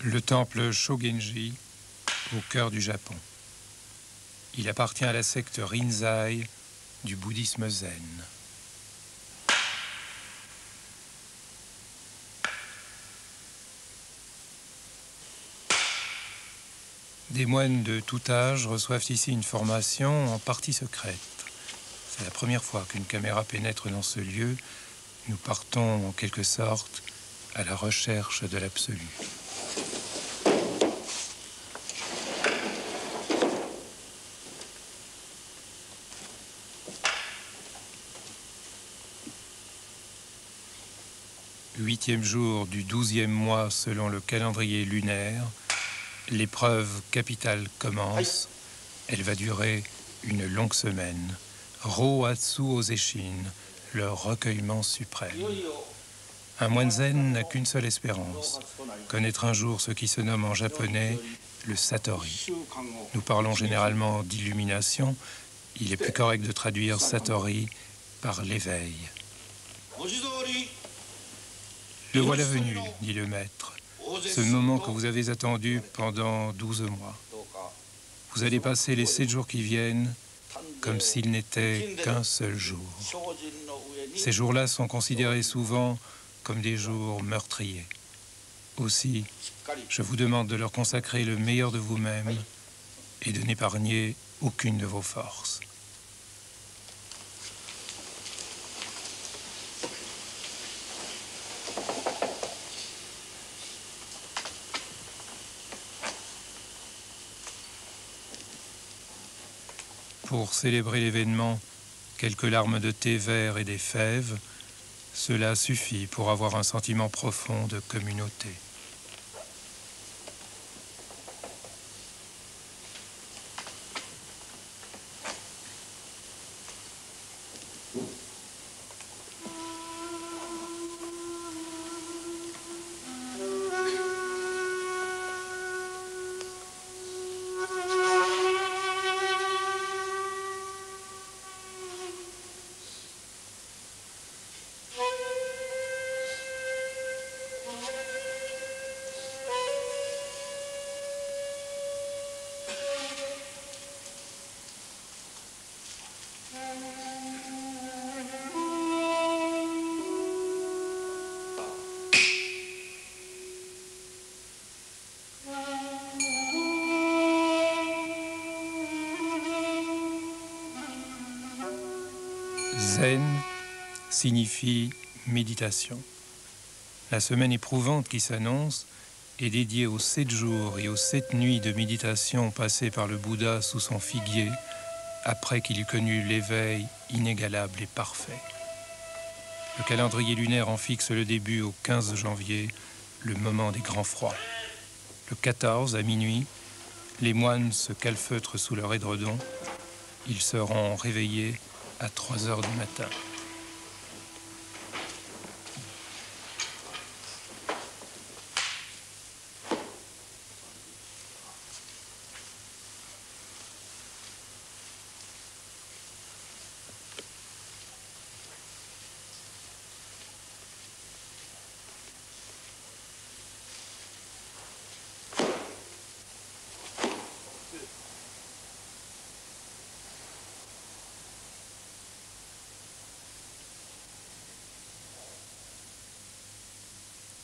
Le temple Shogenji, au cœur du Japon. Il appartient à la secte Rinzai du bouddhisme zen. Des moines de tout âge reçoivent ici une formation en partie secrète. C'est la première fois qu'une caméra pénètre dans ce lieu. Nous partons en quelque sorte à la recherche de l'absolu. Huitième jour du 12e mois selon le calendrier lunaire, l'épreuve capitale commence. Elle va durer une longue semaine. Rohatsu Ozeshin, le recueillement suprême. Un moine zen n'a qu'une seule espérance, connaître un jour ce qui se nomme en japonais le satori. Nous parlons généralement d'illumination. Il est plus correct de traduire satori par l'éveil. Le voilà venu, dit le maître, ce moment que vous avez attendu pendant 12 mois. Vous allez passer les 7 jours qui viennent comme s'il n'était qu'un seul jour. Ces jours-là sont considérés souvent comme des jours meurtriers. Aussi, je vous demande de leur consacrer le meilleur de vous-même et de n'épargner aucune de vos forces. Pour célébrer l'événement, quelques larmes de thé vert et des fèves, cela suffit pour avoir un sentiment profond de communauté. Zen signifie méditation. La semaine éprouvante qui s'annonce est dédiée aux 7 jours et aux 7 nuits de méditation passées par le Bouddha sous son figuier après qu'il eut connu l'éveil inégalable et parfait. Le calendrier lunaire en fixe le début au 15 janvier, le moment des grands froids. Le 14 à minuit, les moines se calfeutrent sous leur édredon. Ils seront réveillés à 3 heures du matin.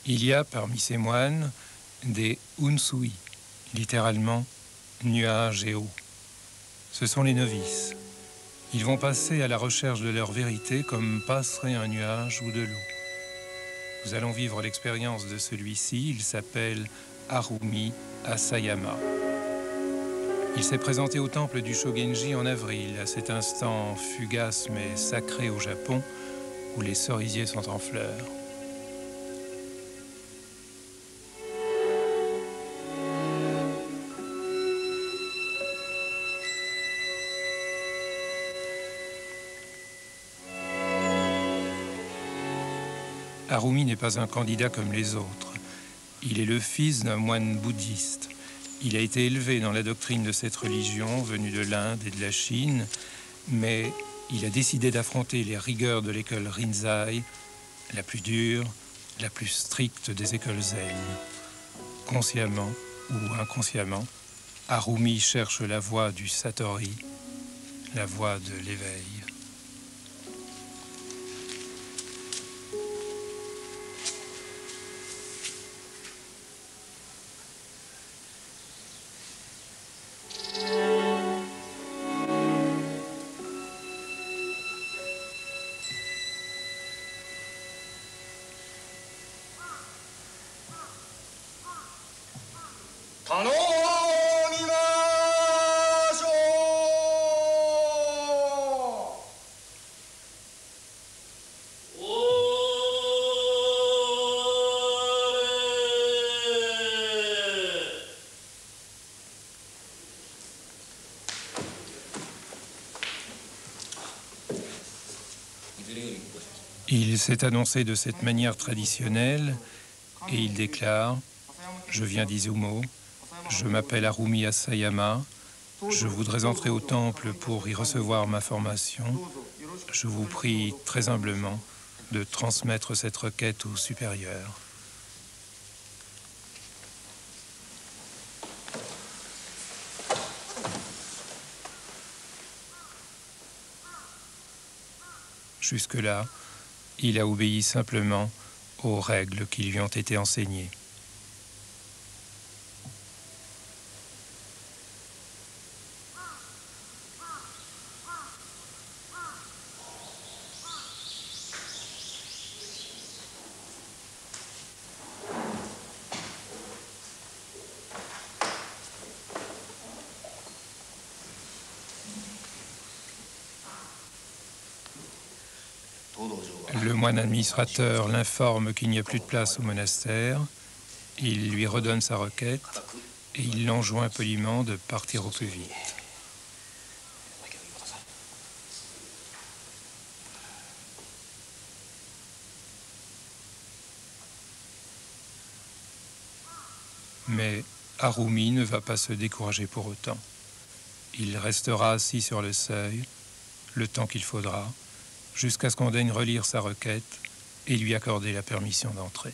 Il y a parmi ces moines des unsui, littéralement nuages et eau. Ce sont les novices. Ils vont passer à la recherche de leur vérité comme passerait un nuage ou de l'eau. Nous allons vivre l'expérience de celui-ci. Il s'appelle Harumi Asayama. Il s'est présenté au temple du Shogenji en avril, à cet instant fugace mais sacré au Japon, où les cerisiers sont en fleurs. Harumi n'est pas un candidat comme les autres. Il est le fils d'un moine bouddhiste. Il a été élevé dans la doctrine de cette religion venue de l'Inde et de la Chine, mais il a décidé d'affronter les rigueurs de l'école Rinzai, la plus dure, la plus stricte des écoles zen. consciemment ou inconsciemment, Harumi cherche la voie du Satori, la voie de l'éveil. Il s'est annoncé de cette manière traditionnelle et il déclare « Je viens d'Izumo, je m'appelle Harumi Asayama, je voudrais entrer au temple pour y recevoir ma formation. Je vous prie très humblement de transmettre cette requête au supérieur. » Jusque-là, il a obéi simplement aux règles qui lui ont été enseignées. Le moine administrateur l'informe qu'il n'y a plus de place au monastère. Il lui redonne sa requête et il l'enjoint poliment de partir au plus vite. Mais Harumi ne va pas se décourager pour autant. Il restera assis sur le seuil, le temps qu'il faudra, jusqu'à ce qu'on daigne relire sa requête et lui accorder la permission d'entrer.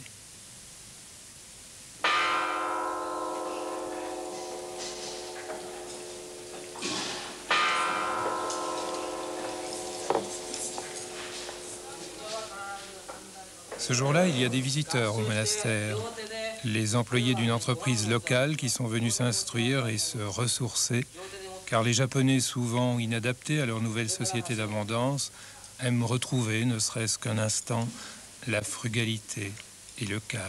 Ce jour-là, il y a des visiteurs au monastère, les employés d'une entreprise locale qui sont venus s'instruire et se ressourcer, car les Japonais, souvent inadaptés à leur nouvelle société d'abondance, aiment retrouver, ne serait-ce qu'un instant, la frugalité et le calme.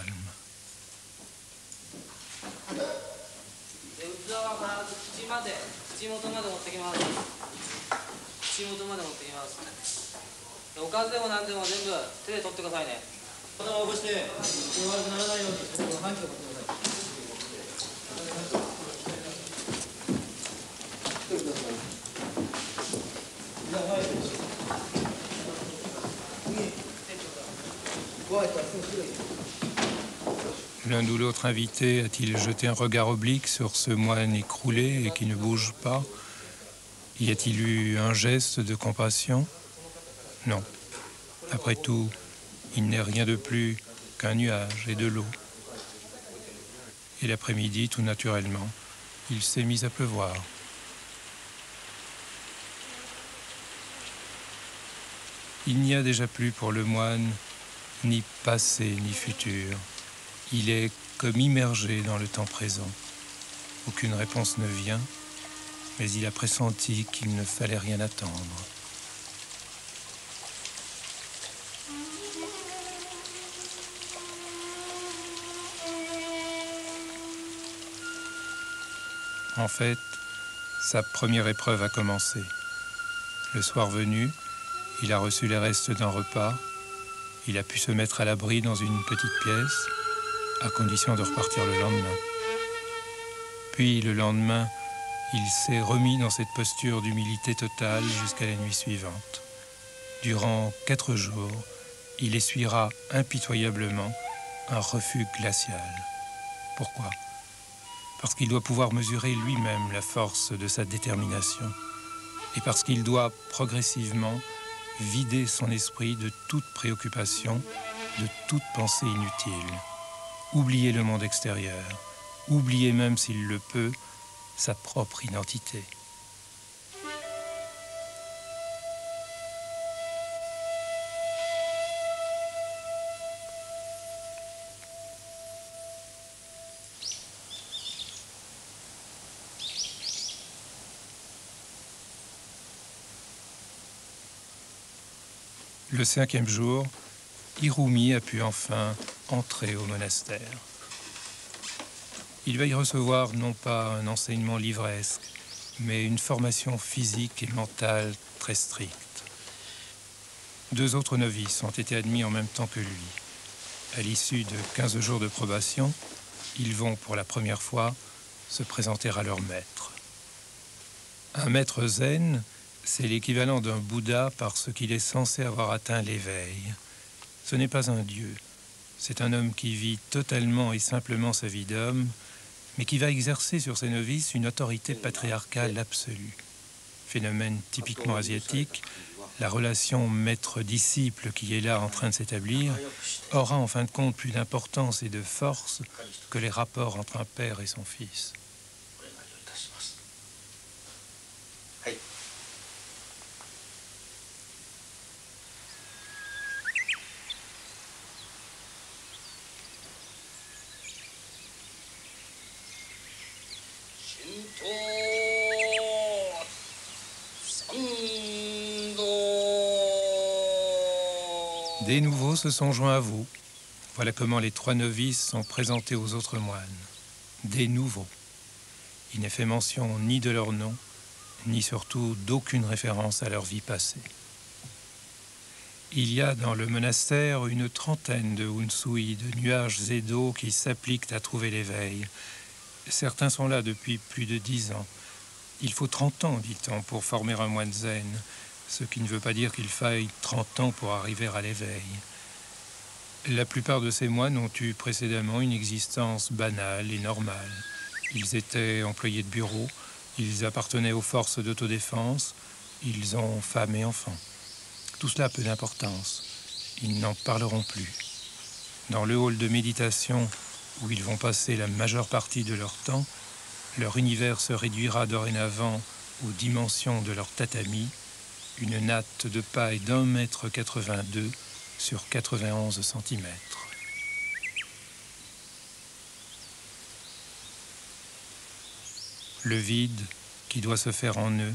L'un ou l'autre invité a-t-il jeté un regard oblique sur ce moine écroulé et qui ne bouge pas? Y a-t-il eu un geste de compassion? Non. Après tout, il n'est rien de plus qu'un nuage et de l'eau. Et l'après-midi, tout naturellement, il s'est mis à pleuvoir. Il n'y a déjà plus pour le moine ni passé ni futur. Il est comme immergé dans le temps présent. Aucune réponse ne vient, mais il a pressenti qu'il ne fallait rien attendre. En fait, sa première épreuve a commencé. Le soir venu, il a reçu les restes d'un repas. Il a pu se mettre à l'abri dans une petite pièce, à condition de repartir le lendemain. Puis le lendemain, il s'est remis dans cette posture d'humilité totale jusqu'à la nuit suivante. Durant 4 jours, il essuiera impitoyablement un refus glacial. Pourquoi? Parce qu'il doit pouvoir mesurer lui-même la force de sa détermination et parce qu'il doit progressivement vider son esprit de toute préoccupation, de toute pensée inutile, oublier le monde extérieur oublier même s'il le peut sa propre identité. Le 5e jour, Hirumi a pu enfin entrer au monastère. Il va y recevoir non pas un enseignement livresque, mais une formation physique et mentale très stricte. 2 autres novices ont été admis en même temps que lui. À l'issue de 15 jours de probation, ils vont pour la première fois se présenter à leur maître. Un maître zen, c'est l'équivalent d'un Bouddha parce qu'il est censé avoir atteint l'éveil. Ce n'est pas un dieu, c'est un homme qui vit totalement et simplement sa vie d'homme, mais qui va exercer sur ses novices une autorité patriarcale absolue. Phénomène typiquement asiatique, la relation maître-disciple qui est là en train de s'établir aura en fin de compte plus d'importance et de force que les rapports entre un père et son fils. Des nouveaux se sont joints à vous. Voilà comment les 3 novices sont présentés aux autres moines. Des nouveaux. Il n'est fait mention ni de leur nom, ni surtout d'aucune référence à leur vie passée. Il y a dans le monastère une trentaine de hunsui, de nuages et d'eau qui s'appliquent à trouver l'éveil. Certains sont là depuis plus de 10 ans. Il faut 30 ans, dit-on, pour former un moine zen, ce qui ne veut pas dire qu'il faille 30 ans pour arriver à l'éveil. La plupart de ces moines ont eu précédemment une existence banale et normale. Ils étaient employés de bureau, ils appartenaient aux forces d'autodéfense, ils ont femme et enfants. Tout cela a peu d'importance. Ils n'en parleront plus. Dans le hall de méditation où ils vont passer la majeure partie de leur temps, leur univers se réduira dorénavant aux dimensions de leur tatami, une natte de paille d'1,82 m sur 91 cm. Le vide qui doit se faire en eux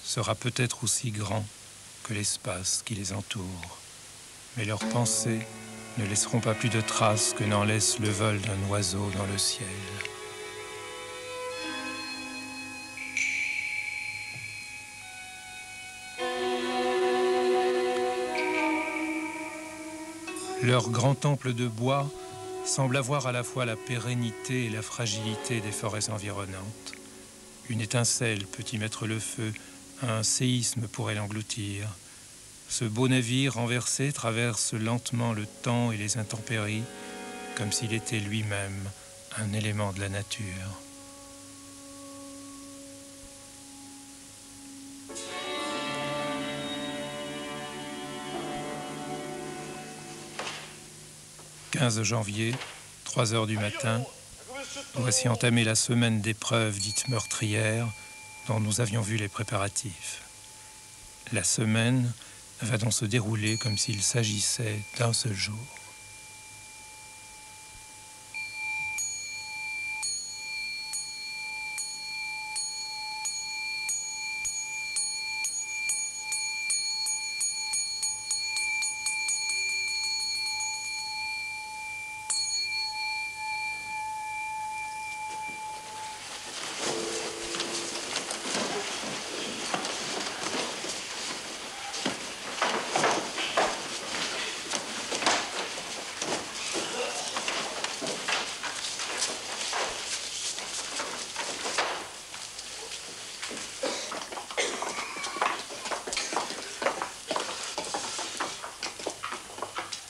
sera peut-être aussi grand que l'espace qui les entoure. Mais leurs pensées ne laisseront pas plus de traces que n'en laisse le vol d'un oiseau dans le ciel. Leur grand temple de bois semble avoir à la fois la pérennité et la fragilité des forêts environnantes. Une étincelle peut y mettre le feu, un séisme pourrait l'engloutir. Ce beau navire renversé traverse lentement le temps et les intempéries, comme s'il était lui-même un élément de la nature. « 15 janvier, 3 heures du matin, voici entamée la semaine d'épreuves dites meurtrières dont nous avions vu les préparatifs. La semaine va donc se dérouler comme s'il s'agissait d'un seul jour.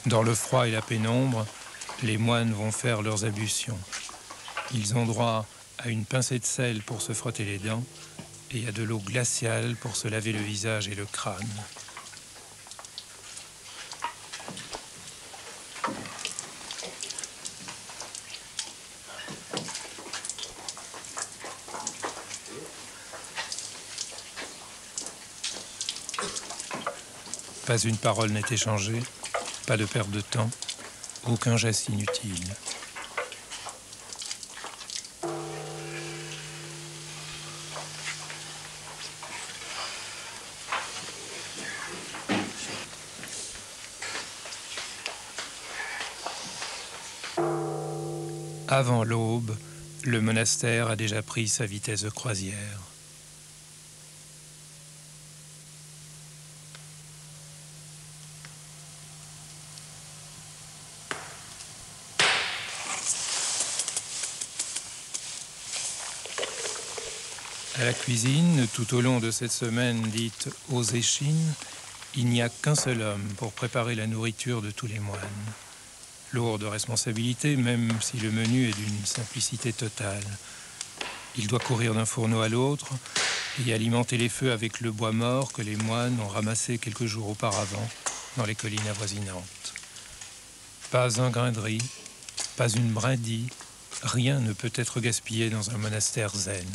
Dans le froid et la pénombre, les moines vont faire leurs ablutions. Ils ont droit à une pincée de sel pour se frotter les dents et à de l'eau glaciale pour se laver le visage et le crâne. Pas une parole n'est échangée, pas de perte de temps, aucun geste inutile. Avant l'aube, le monastère a déjà pris sa vitesse de croisière. À la cuisine, tout au long de cette semaine dite aux échines, il n'y a qu'un seul homme pour préparer la nourriture de tous les moines. Lourde responsabilité, même si le menu est d'une simplicité totale. Il doit courir d'un fourneau à l'autre et alimenter les feux avec le bois mort que les moines ont ramassé quelques jours auparavant dans les collines avoisinantes. Pas un grain de riz, pas une brindille, rien ne peut être gaspillé dans un monastère zen.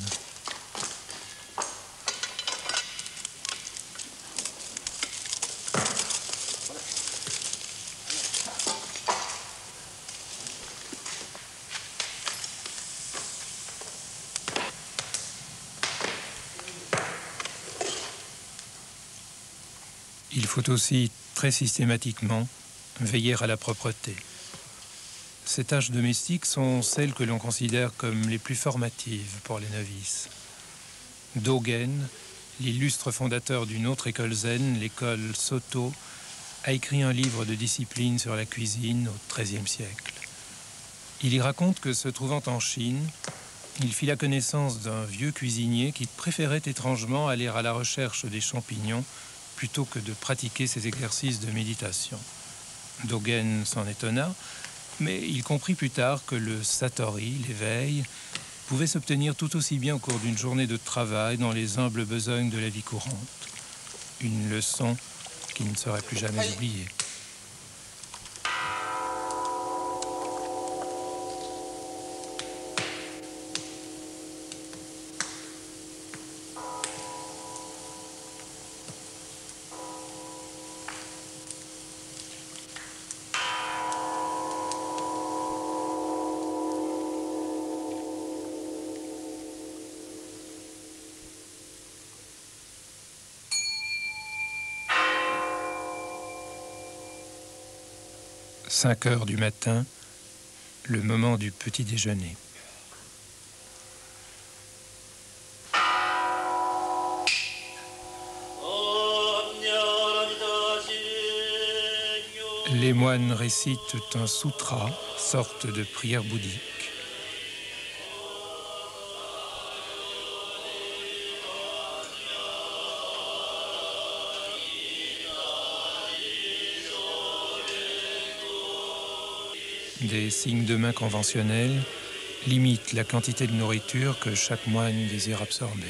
Il faut aussi, très systématiquement, veiller à la propreté. Ces tâches domestiques sont celles que l'on considère comme les plus formatives pour les novices. Dogen, l'illustre fondateur d'une autre école zen, l'école Soto, a écrit un livre de discipline sur la cuisine au XIIIe siècle. Il y raconte que, se trouvant en Chine, il fit la connaissance d'un vieux cuisinier qui préférait étrangement aller à la recherche des champignons plutôt que de pratiquer ses exercices de méditation. Dogen s'en étonna, mais il comprit plus tard que le satori, l'éveil, pouvait s'obtenir tout aussi bien au cours d'une journée de travail dans les humbles besognes de la vie courante. Une leçon qui ne serait plus jamais oubliée. « 5 heures du matin, le moment du petit déjeuner. Les moines récitent un sutra, sorte de prière bouddhique. Des signes de main conventionnels limitent la quantité de nourriture que chaque moine désire absorber.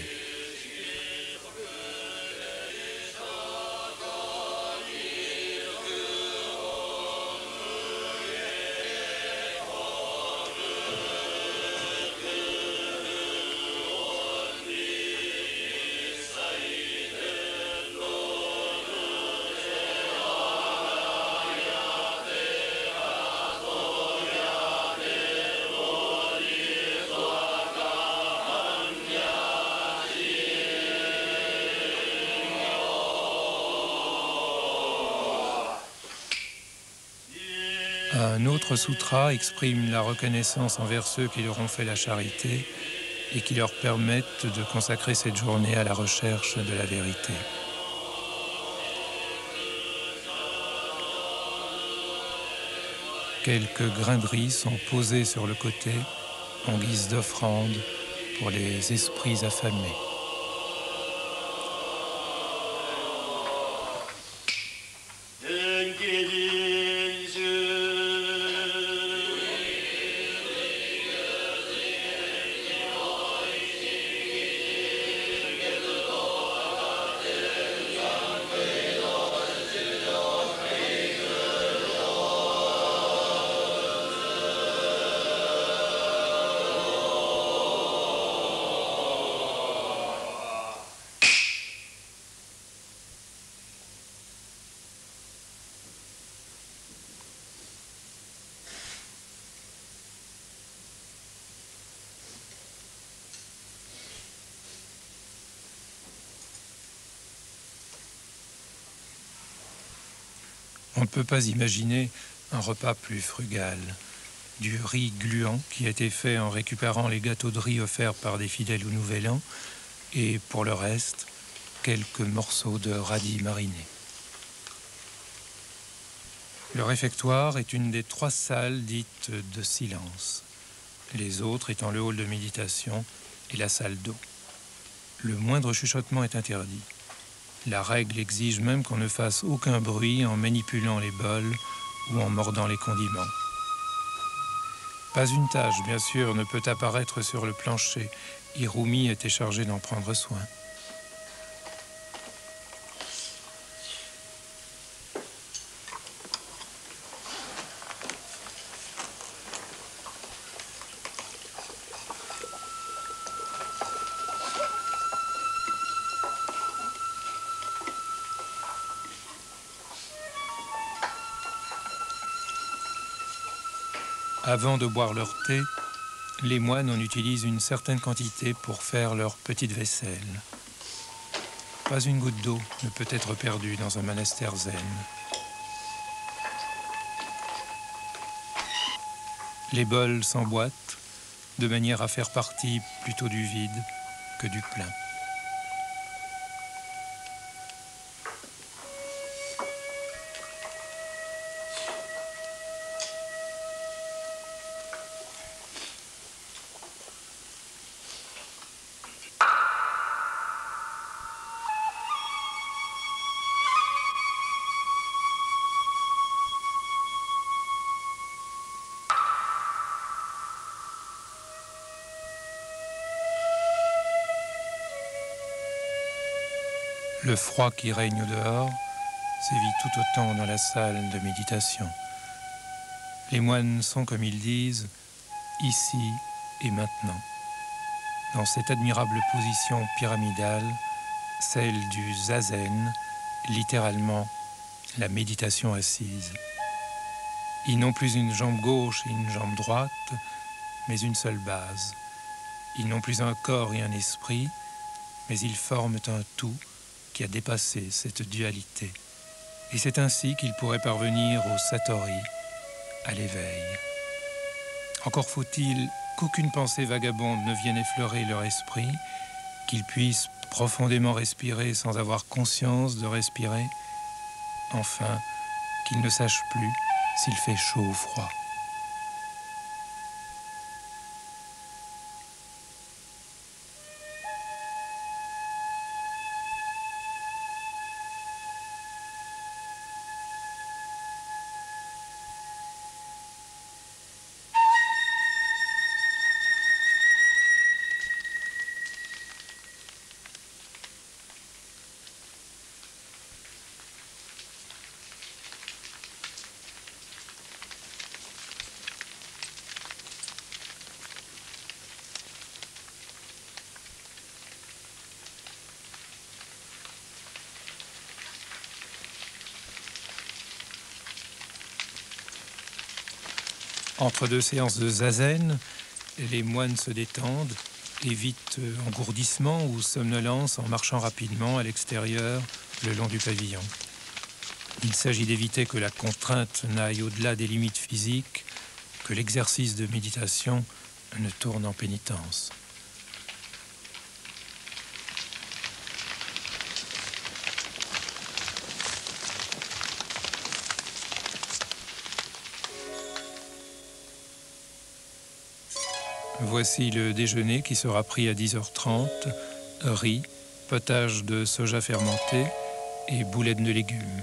Un autre sutra exprime la reconnaissance envers ceux qui leur ont fait la charité et qui leur permettent de consacrer cette journée à la recherche de la vérité. Quelques grains de riz sont posés sur le côté en guise d'offrande pour les esprits affamés. On ne peut pas imaginer un repas plus frugal. Du riz gluant qui a été fait en récupérant les gâteaux de riz offerts par des fidèles au Nouvel An, et pour le reste, quelques morceaux de radis marinés. Le réfectoire est une des 3 salles dites de silence, les autres étant le hall de méditation et la salle d'eau. Le moindre chuchotement est interdit. La règle exige même qu'on ne fasse aucun bruit en manipulant les bols ou en mordant les condiments. Pas une tache, bien sûr, ne peut apparaître sur le plancher. Hirumi était chargé d'en prendre soin. Avant de boire leur thé, les moines en utilisent une certaine quantité pour faire leur petite vaisselle. Pas une goutte d'eau ne peut être perdue dans un monastère zen. Les bols s'emboîtent de manière à faire partie plutôt du vide que du plein. Le froid qui règne dehors sévit tout autant dans la salle de méditation. Les moines sont, comme ils disent, ici et maintenant, dans cette admirable position pyramidale, celle du zazen, littéralement la méditation assise. Ils n'ont plus une jambe gauche et une jambe droite, mais une seule base. Ils n'ont plus un corps et un esprit, mais ils forment un tout qui a dépassé cette dualité. Et c'est ainsi qu'ils pourraient parvenir au satori, à l'éveil. Encore faut-il qu'aucune pensée vagabonde ne vienne effleurer leur esprit, qu'ils puissent profondément respirer sans avoir conscience de respirer, enfin, qu'ils ne sachent plus s'il fait chaud ou froid. Entre 2 séances de zazen, les moines se détendent, évitent engourdissement ou somnolence en marchant rapidement à l'extérieur le long du pavillon. Il s'agit d'éviter que la contrainte n'aille au-delà des limites physiques, que l'exercice de méditation ne tourne en pénitence. Voici le déjeuner qui sera pris à 10h30, riz, potage de soja fermenté et boulettes de légumes.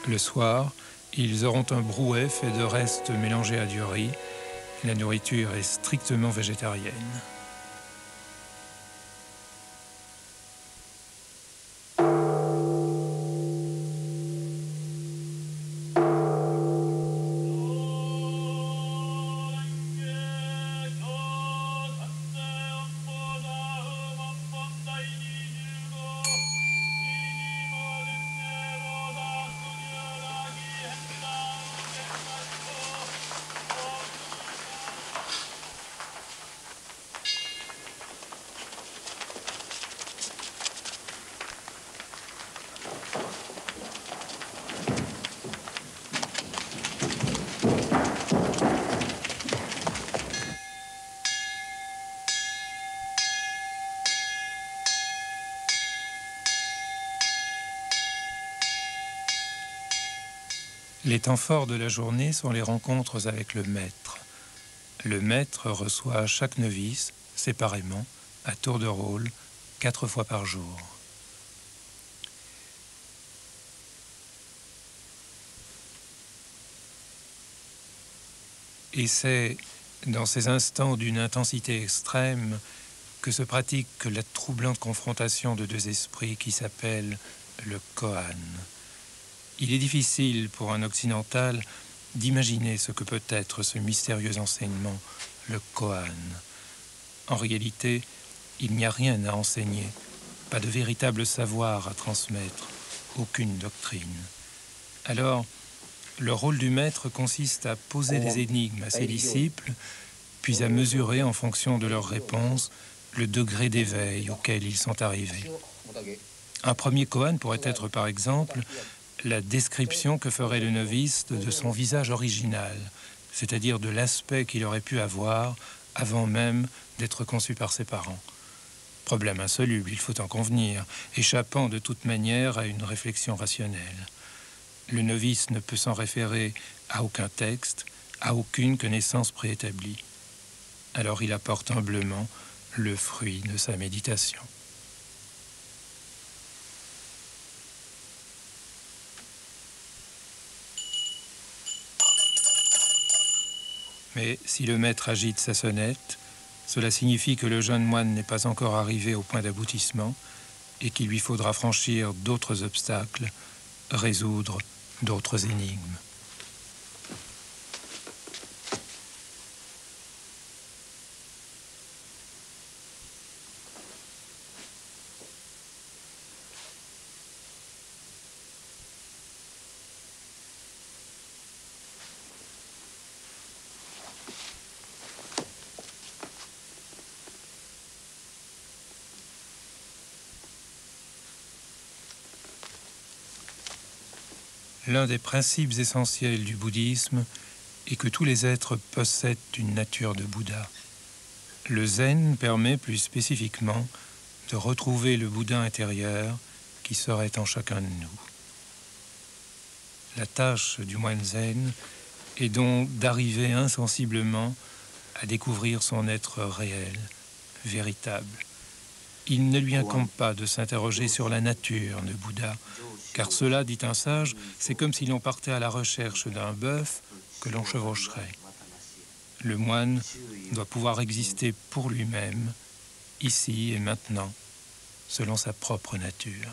Le soir, ils auront un brouet fait de restes mélangés à du riz. La nourriture est strictement végétarienne. Les temps forts de la journée sont les rencontres avec le maître. Le maître reçoit chaque novice, séparément, à tour de rôle, 4 fois par jour. Et c'est dans ces instants d'une intensité extrême que se pratique la troublante confrontation de deux esprits qui s'appelle le koan. Il est difficile pour un occidental d'imaginer ce que peut être ce mystérieux enseignement, le koan. En réalité, il n'y a rien à enseigner, pas de véritable savoir à transmettre, aucune doctrine. Alors, le rôle du maître consiste à poser des énigmes à ses disciples, puis à mesurer en fonction de leurs réponses le degré d'éveil auquel ils sont arrivés. Un premier koan pourrait être par exemple la description que ferait le novice de son visage original, c'est-à-dire de l'aspect qu'il aurait pu avoir avant même d'être conçu par ses parents. Problème insoluble, il faut en convenir, échappant de toute manière à une réflexion rationnelle. Le novice ne peut s'en référer à aucun texte, à aucune connaissance préétablie. Alors il apporte humblement le fruit de sa méditation. Mais si le maître agite sa sonnette, cela signifie que le jeune moine n'est pas encore arrivé au point d'aboutissement et qu'il lui faudra franchir d'autres obstacles, résoudre d'autres énigmes. L'un des principes essentiels du bouddhisme est que tous les êtres possèdent une nature de Bouddha. Le zen permet plus spécifiquement de retrouver le Bouddha intérieur qui serait en chacun de nous. La tâche du moine zen est donc d'arriver insensiblement à découvrir son être réel, véritable. Il ne lui incombe pas de s'interroger sur la nature de Bouddha, car cela, dit un sage, c'est comme si l'on partait à la recherche d'un bœuf que l'on chevaucherait. Le moine doit pouvoir exister pour lui-même, ici et maintenant, selon sa propre nature.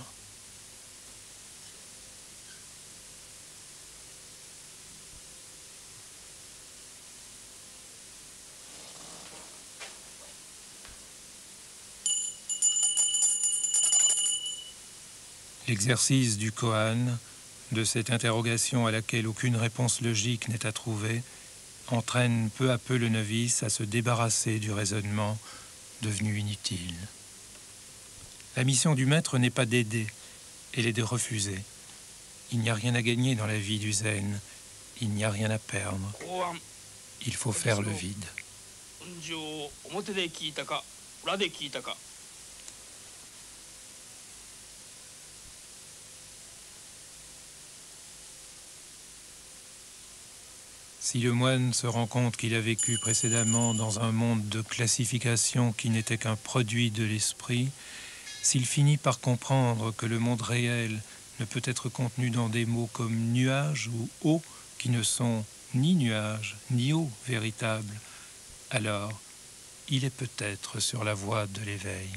L'exercice du koan, de cette interrogation à laquelle aucune réponse logique n'est à trouver, entraîne peu à peu le novice à se débarrasser du raisonnement devenu inutile. La mission du maître n'est pas d'aider, elle est de refuser. Il n'y a rien à gagner dans la vie du zen, il n'y a rien à perdre. Il faut faire le vide. Si le moine se rend compte qu'il a vécu précédemment dans un monde de classification qui n'était qu'un produit de l'esprit, s'il finit par comprendre que le monde réel ne peut être contenu dans des mots comme nuage ou eau, qui ne sont ni nuages ni eau véritable, alors il est peut-être sur la voie de l'éveil.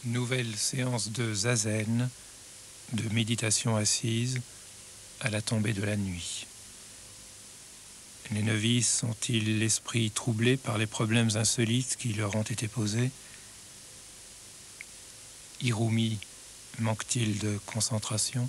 Nouvelle séance de zazen, de méditation assise, à la tombée de la nuit. Les novices ont-ils l'esprit troublé par les problèmes insolites qui leur ont été posés? Hirumi manque-t-il de concentration?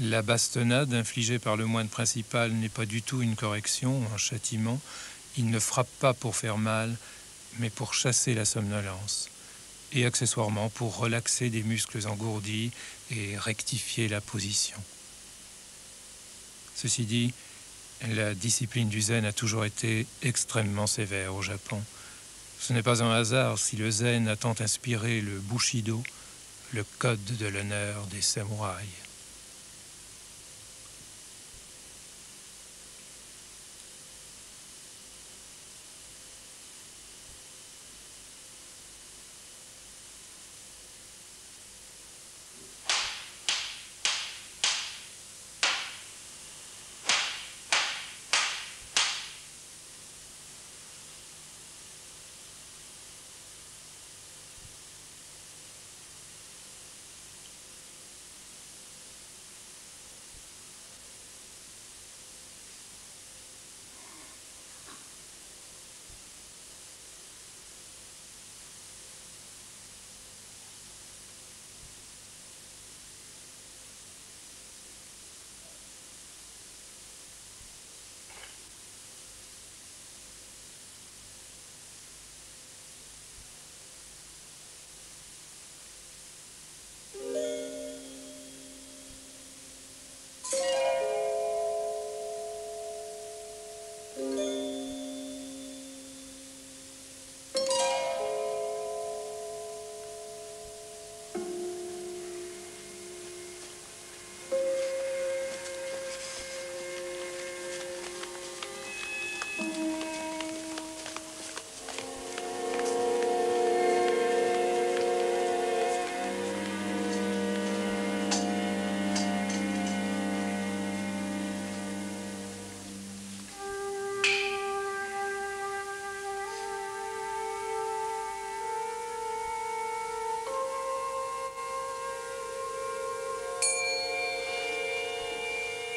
La bastonnade infligée par le moine principal n'est pas du tout une correction, un châtiment. Il ne frappe pas pour faire mal, mais pour chasser la somnolence, et accessoirement pour relaxer des muscles engourdis et rectifier la position. Ceci dit, la discipline du zen a toujours été extrêmement sévère au Japon. Ce n'est pas un hasard si le zen a tant inspiré le Bushido, le code de l'honneur des samouraïs.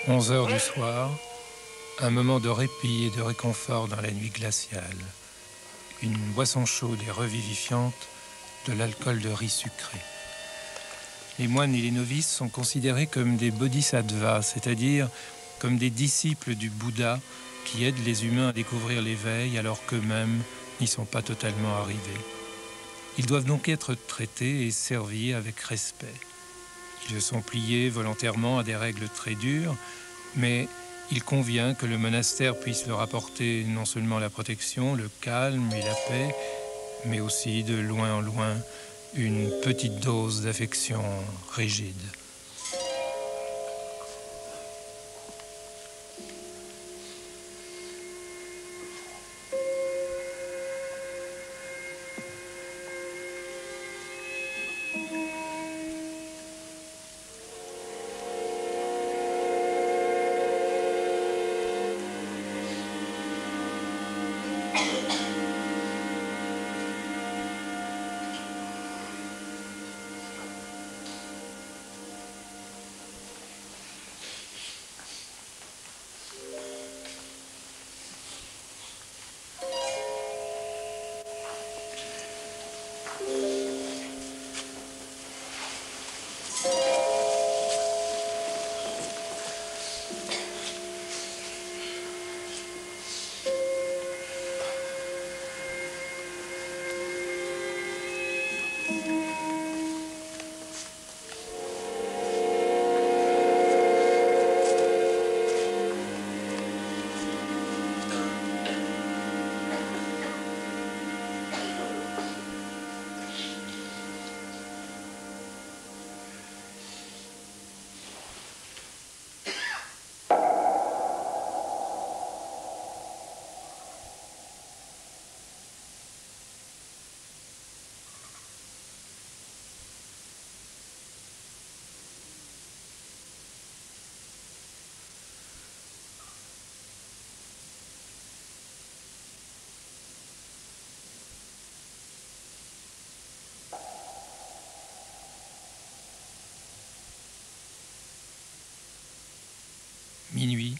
« 11 heures du soir, un moment de répit et de réconfort dans la nuit glaciale. Une boisson chaude et revivifiante, de l'alcool de riz sucré. Les moines et les novices sont considérés comme des bodhisattvas, c'est-à-dire comme des disciples du Bouddha qui aident les humains à découvrir l'éveil alors qu'eux-mêmes n'y sont pas totalement arrivés. Ils doivent donc être traités et servis avec respect. Ils se sont pliés volontairement à des règles très dures, mais il convient que le monastère puisse leur apporter non seulement la protection, le calme et la paix, mais aussi de loin en loin une petite dose d'affection rigide. Minuit,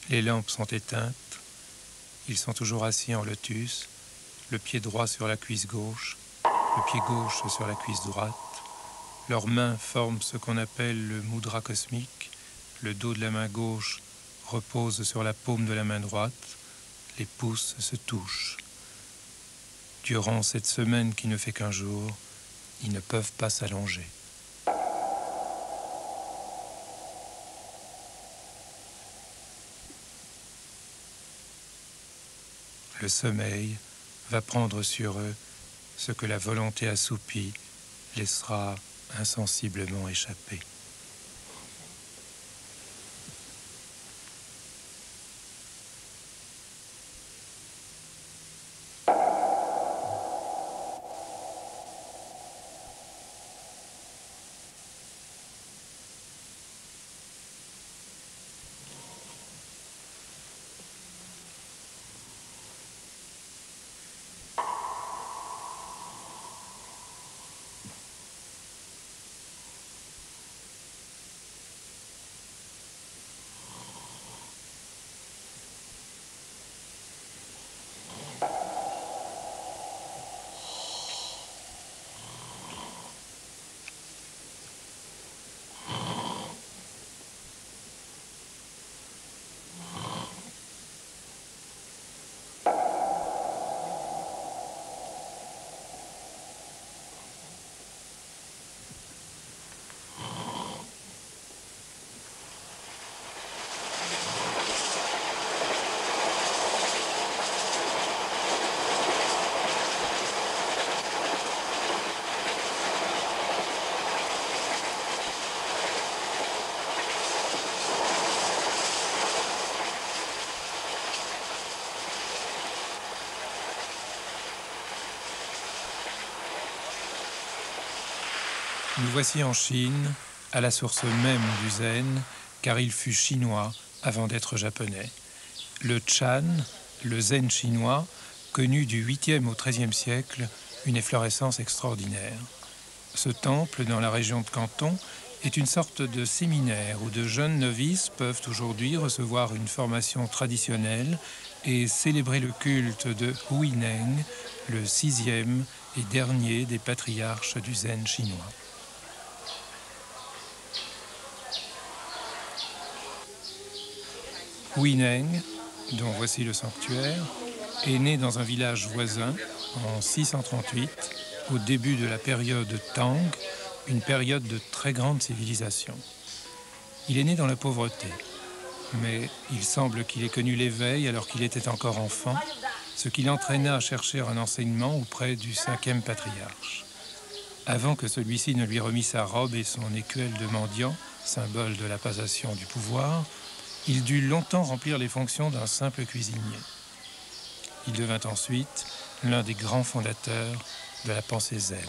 les lampes sont éteintes. Ils sont toujours assis en lotus, le pied droit sur la cuisse gauche, le pied gauche sur la cuisse droite. Leurs mains forment ce qu'on appelle le mudra cosmique. Le dos de la main gauche repose sur la paume de la main droite. Les pouces se touchent. Durant cette semaine qui ne fait qu'un jour, ils ne peuvent pas s'allonger. Le sommeil va prendre sur eux ce que la volonté assoupie laissera insensiblement échapper. Nous voici en Chine, à la source même du zen, car il fut chinois avant d'être japonais. Le Chan, le zen chinois, connu du 8e au 13e siècle, une efflorescence extraordinaire. Ce temple, dans la région de Canton, est une sorte de séminaire où de jeunes novices peuvent aujourd'hui recevoir une formation traditionnelle et célébrer le culte de Huineng, le 6e et dernier des patriarches du zen chinois. Huineng, dont voici le sanctuaire, est né dans un village voisin en 638, au début de la période Tang, une période de très grande civilisation. Il est né dans la pauvreté, mais il semble qu'il ait connu l'éveil alors qu'il était encore enfant, ce qui l'entraîna à chercher un enseignement auprès du 5e patriarche. Avant que celui-ci ne lui remît sa robe et son écuelle de mendiant, symbole de la passation du pouvoir, il dut longtemps remplir les fonctions d'un simple cuisinier. Il devint ensuite l'un des grands fondateurs de la pensée zen.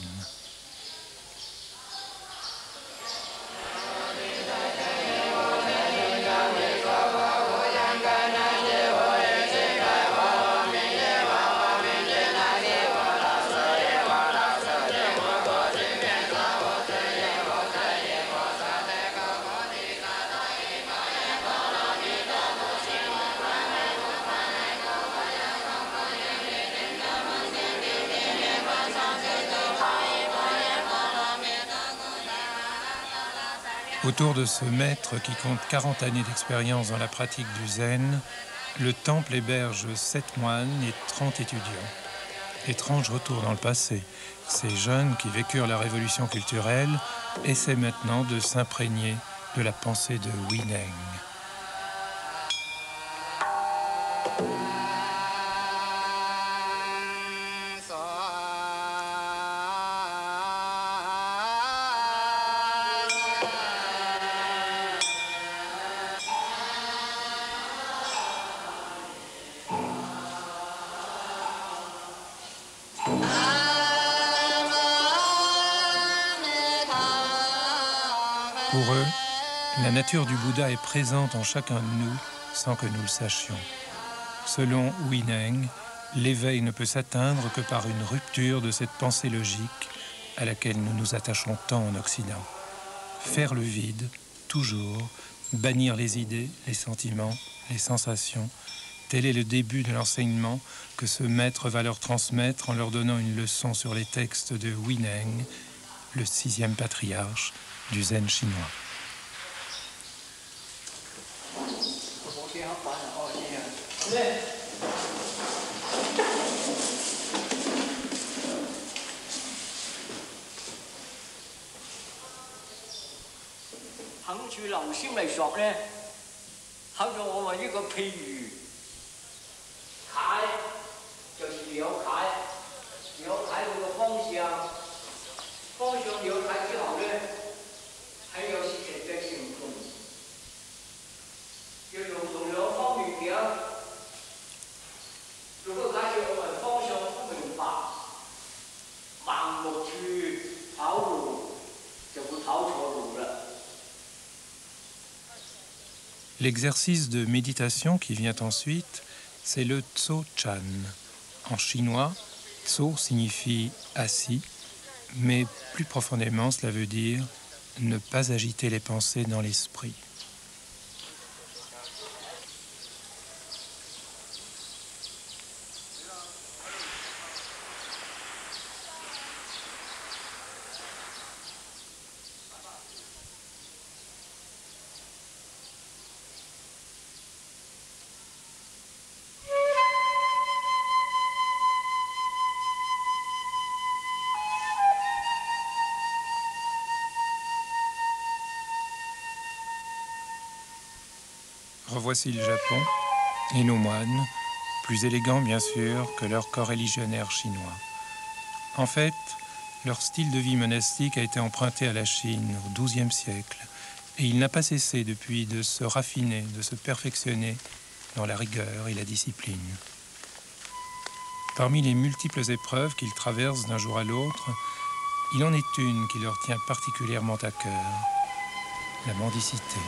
Autour de ce maître qui compte 40 années d'expérience dans la pratique du zen, le temple héberge 7 moines et 30 étudiants. Étrange retour dans le passé. Ces jeunes qui vécurent la révolution culturelle essaient maintenant de s'imprégner de la pensée de Huineng. Pour eux, la nature du Bouddha est présente en chacun de nous sans que nous le sachions. Selon Huineng, l'éveil ne peut s'atteindre que par une rupture de cette pensée logique à laquelle nous nous attachons tant en Occident. Faire le vide, toujours, bannir les idées, les sentiments, les sensations. Tel est le début de l'enseignement que ce maître va leur transmettre en leur donnant une leçon sur les textes de Huineng, le 6e patriarche du zen chinois. L'exercice de méditation qui vient ensuite, c'est le Tso Chan. En chinois, Tso signifie assis, mais plus profondément cela veut dire ne pas agiter les pensées dans l'esprit. Revoici le Japon et nos moines, plus élégants bien sûr que leur corps religionnaire chinois. En fait, leur style de vie monastique a été emprunté à la Chine au XIIe siècle et il n'a pas cessé depuis de se raffiner, de se perfectionner dans la rigueur et la discipline. Parmi les multiples épreuves qu'ils traversent d'un jour à l'autre, il en est une qui leur tient particulièrement à cœur, la mendicité.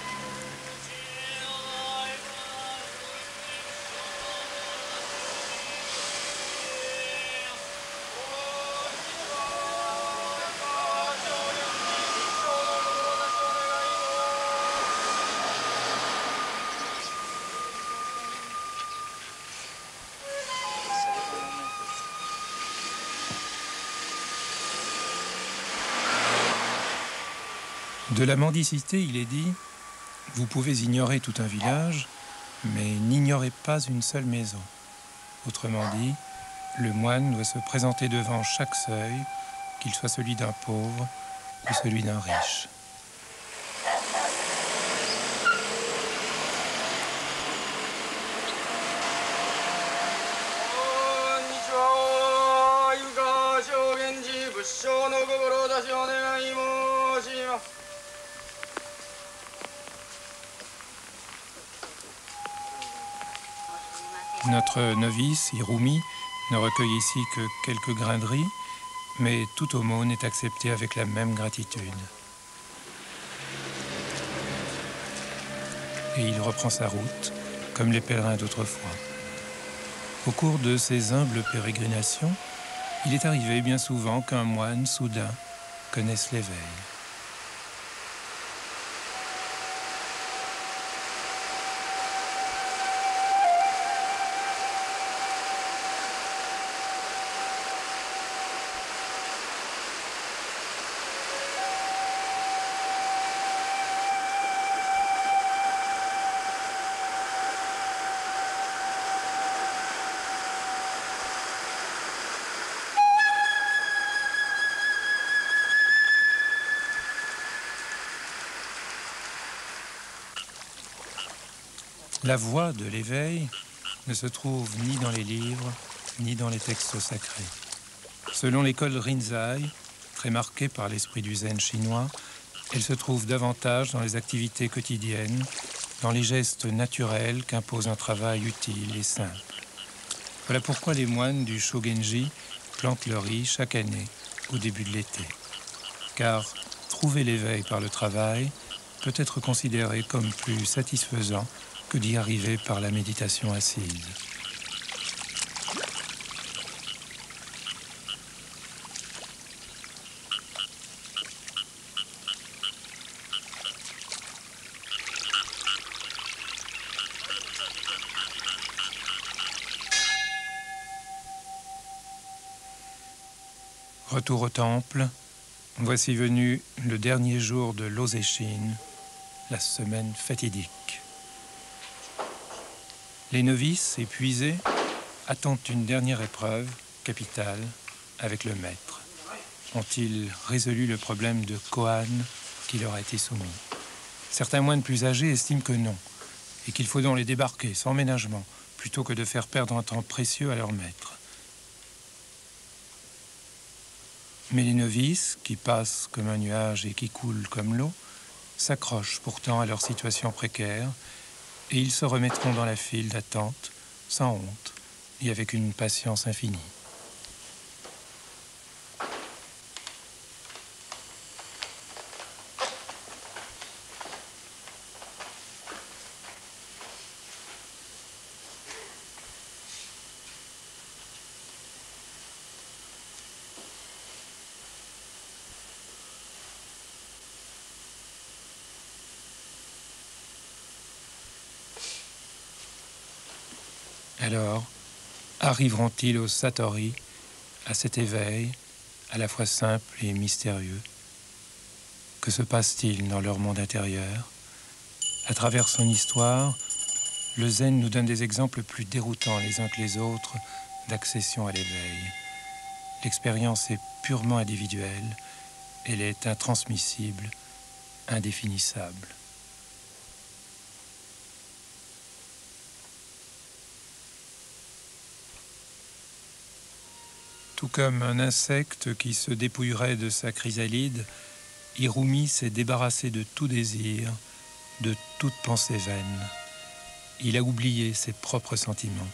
De la mendicité, il est dit, vous pouvez ignorer tout un village, mais n'ignorez pas une seule maison. Autrement dit, le moine doit se présenter devant chaque seuil, qu'il soit celui d'un pauvre ou celui d'un riche. Notre novice, Hirumi, ne recueille ici que quelques grains de riz, mais toute aumône est acceptée avec la même gratitude. Et il reprend sa route, comme les pèlerins d'autrefois. Au cours de ces humbles pérégrinations, il est arrivé bien souvent qu'un moine, soudain, connaisse l'éveil. La voie de l'éveil ne se trouve ni dans les livres, ni dans les textes sacrés. Selon l'école Rinzai, très marquée par l'esprit du zen chinois, elle se trouve davantage dans les activités quotidiennes, dans les gestes naturels qu'impose un travail utile et simple. Voilà pourquoi les moines du Shogenji plantent le riz chaque année, au début de l'été. Car trouver l'éveil par le travail peut être considéré comme plus satisfaisant que d'y arriver par la méditation assise. Retour au temple. Voici venu le dernier jour de l'Osséchine, la semaine fatidique. Les novices, épuisés, attendent une dernière épreuve, capitale, avec le maître. Ont-ils résolu le problème de Kohan qui leur a été soumis? Certains moines plus âgés estiment que non, et qu'il faut donc les débarquer sans ménagement, plutôt que de faire perdre un temps précieux à leur maître. Mais les novices, qui passent comme un nuage et qui coulent comme l'eau, s'accrochent pourtant à leur situation précaire, et ils se remettront dans la file d'attente, sans honte, et avec une patience infinie. Alors, arriveront-ils au Satori, à cet éveil, à la fois simple et mystérieux? Que se passe-t-il dans leur monde intérieur? À travers son histoire, le zen nous donne des exemples plus déroutants les uns que les autres d'accession à l'éveil. L'expérience est purement individuelle, elle est intransmissible, indéfinissable. Tout comme un insecte qui se dépouillerait de sa chrysalide, Hirumi s'est débarrassé de tout désir, de toute pensée vaine. Il a oublié ses propres sentiments.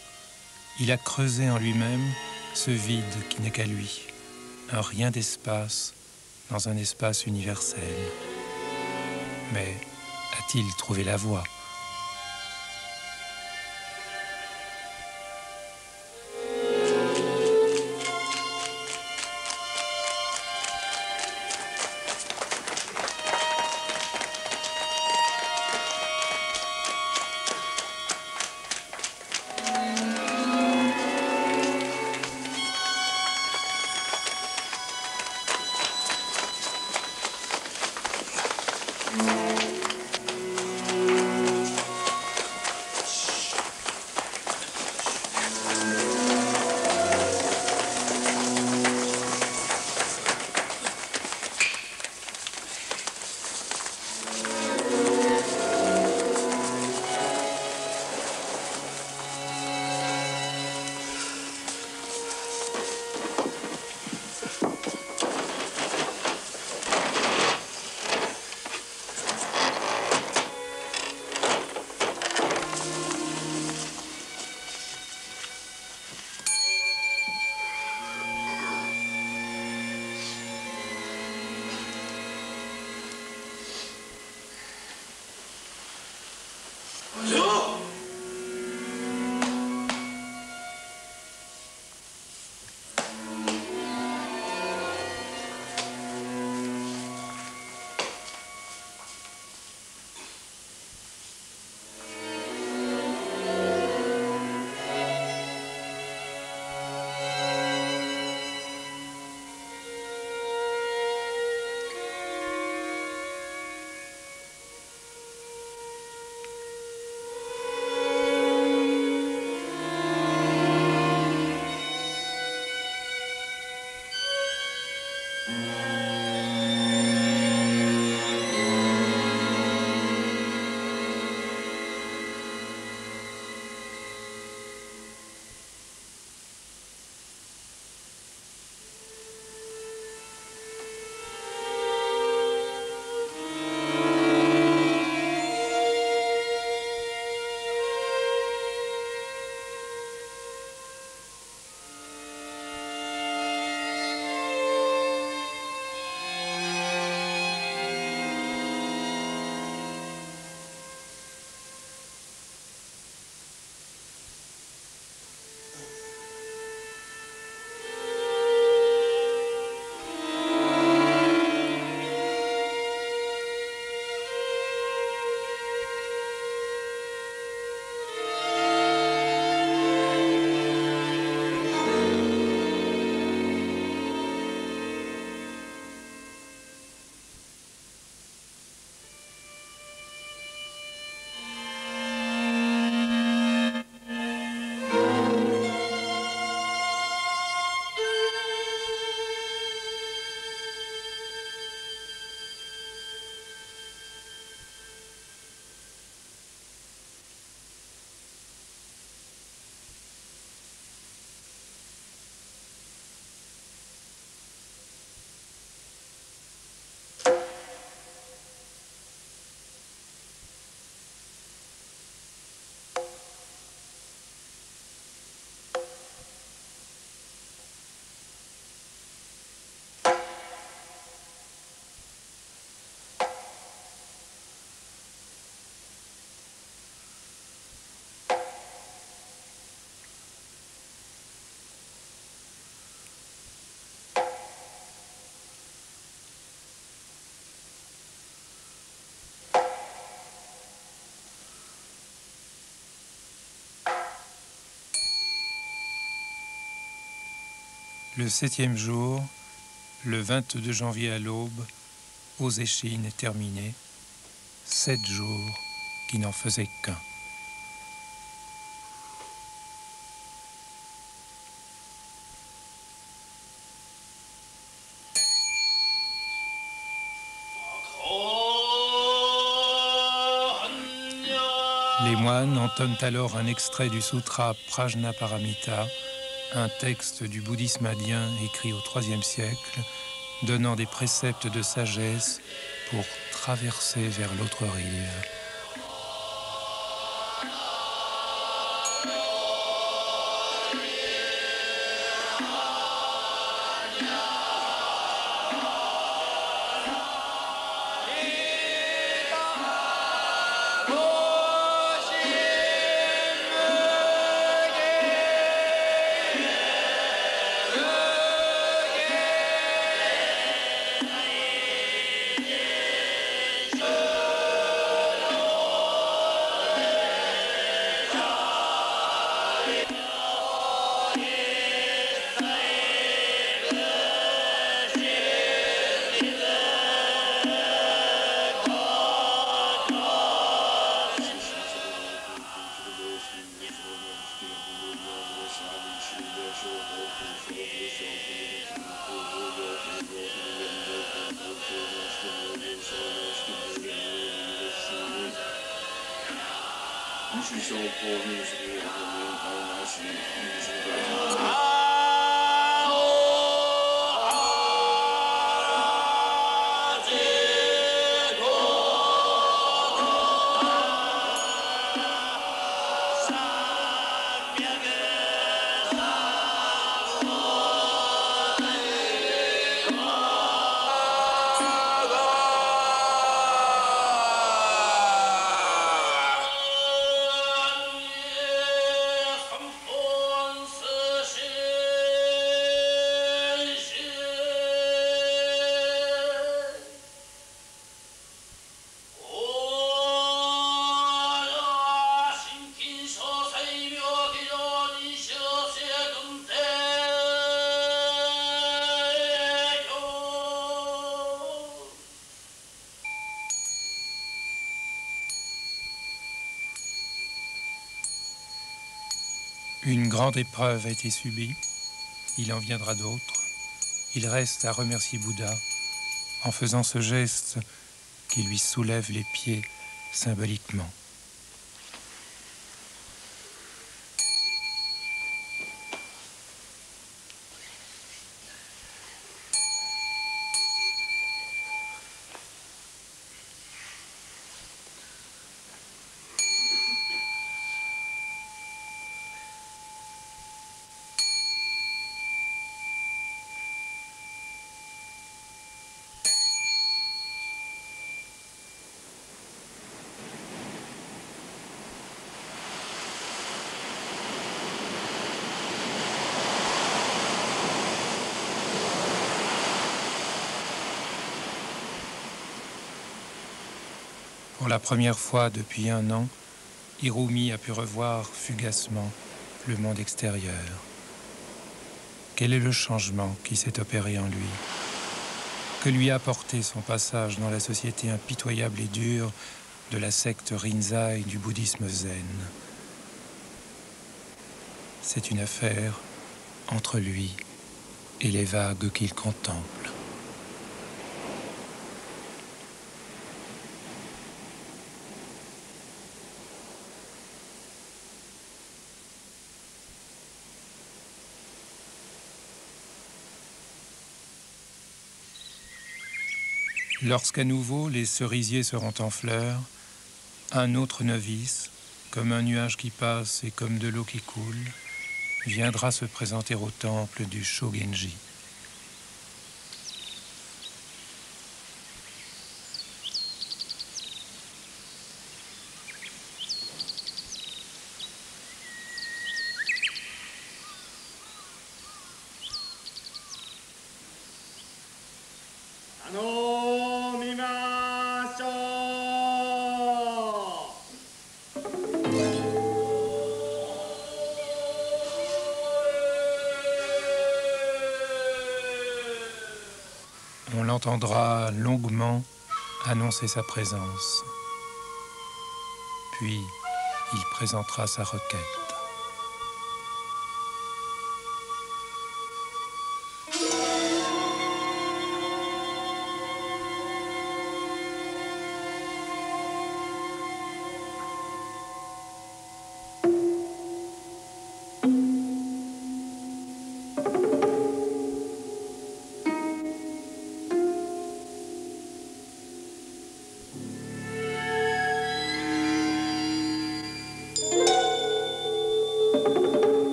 Il a creusé en lui-même ce vide qui n'est qu'à lui, un rien d'espace dans un espace universel. Mais a-t-il trouvé la voie ? Le 7e jour, le 22 janvier à l'aube, Osséchine est terminé. 7 jours qui n'en faisaient qu'un. Les moines entonnent alors un extrait du sutra Prajnaparamita, un texte du bouddhisme indien écrit au IIIe siècle, donnant des préceptes de sagesse pour traverser vers l'autre rive. Une grande épreuve a été subie, il en viendra d'autres. Il reste à remercier Bouddha en faisant ce geste qui lui soulève les pieds symboliquement. Pour la première fois depuis 1 an, Hirumi a pu revoir fugacement le monde extérieur. Quel est le changement qui s'est opéré en lui? Que lui a apporté son passage dans la société impitoyable et dure de la secte Rinzai du bouddhisme zen? C'est une affaire entre lui et les vagues qu'il contemple. Lorsqu'à nouveau les cerisiers seront en fleurs, un autre novice, comme un nuage qui passe et comme de l'eau qui coule, viendra se présenter au temple du Shogenji. entendra longuement annoncer sa présence. Puis, il présentera sa requête.